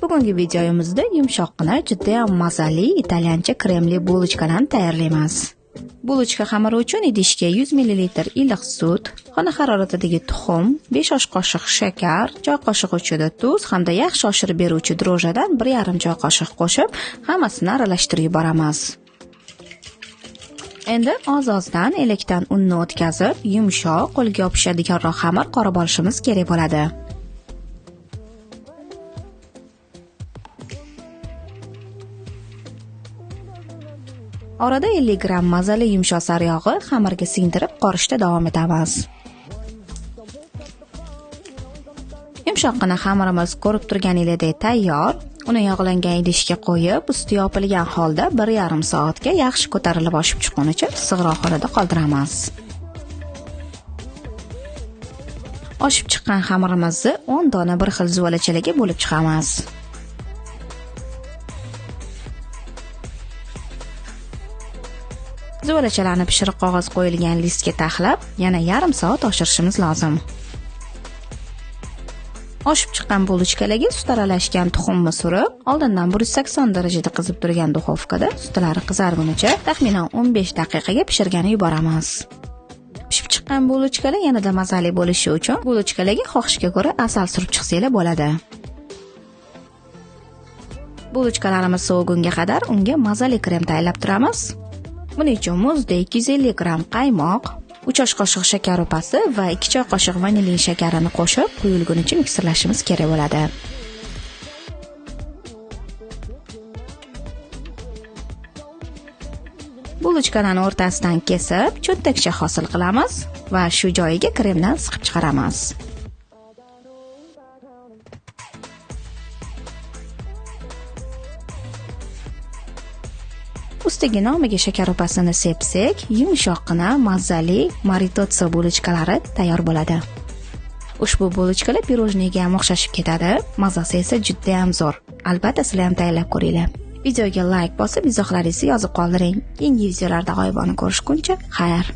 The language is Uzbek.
Bugungi videomizda yumshoqqina, juda ham mazali italyancha kremli bulochkalarni tayyorlaymiz. Bulochka xamiri uchun idishga 100 ml iliq sut, xona haroratidagi tuxum, 5 osh qoshiq shakar, choy qoshiq uchida tuz hamda yaxshi oshirib beruvchi drojadan 1,5 choy qoshiq qo'shib, hammasini aralashtirib yuboramiz. Endi oz-ozdan elakdan unni o'tkazib, yumshoq, qo'lga yopishadiganroq xamir qorib olishimiz kerak bo'ladi. Orada 50 gram mazali yumshoq saryog'i xamirga singdirib qorishda davom etamiz. Yumshoqqina xamirimiz ko'rib turganingizdek tayyor. Uni yog'langan idishga qo'yib, usti yopilgan holda 1,5 soatga yaxshi ko'tarilib oshib chiqqunicha issiqroq holda qoldiramiz. Oshib chiqqan xamirimizni 10 dona bir xil zuvalachalarga bo'lib chiqamiz. Zuvalachalarni pishiriq qog'oz qo'yilgan listga taxlab, yana yarim soat oshirishimiz lozim. Oshib chiqqan bulochkalarga sut aralashgan tuxumni surib, oldindan 180 darajada qizib turgan duxovkada sutlari qizargunicha taxminan 15 daqiqaga pishirgani yuboramiz. Pishib chiqqan bulochkalar yanada mazali bo'lishi uchun bulochkalarga xohishga ko'ra asal surib chiqsanglar bo'ladi. Bulochkalarimiz sovigunga qadar unga mazali krem tayyorlab turamiz. Buning uchun muzda 250 gram qaymoq, 3 osh qoshiq shakar upasi va 2 choy qoshiq vanilin shakarini qo'shib, quyilgunicha miksirlashimiz kerak bo'ladi. Bulochkalarni o'rtasidan kesib, cho'ntakcha hosil qilamiz va shu joyiga kremdan siqib chiqaramiz. Ustiga nomiga shakar upasini sepsak, yumshoqqina, mazali maritozzo bulochkalari tayyor bo'ladi. Ushbu bulochkalar pirojniga ham o'xshashib ketadi, mazasi esa juda ham zo'r. Albatta sizlar ham tayyorlab ko'ringlar. Videoga like bosib, izohlaringizni yozib qoldiring. Yangi videolarda g'oyibona ko'rishguncha, xayr.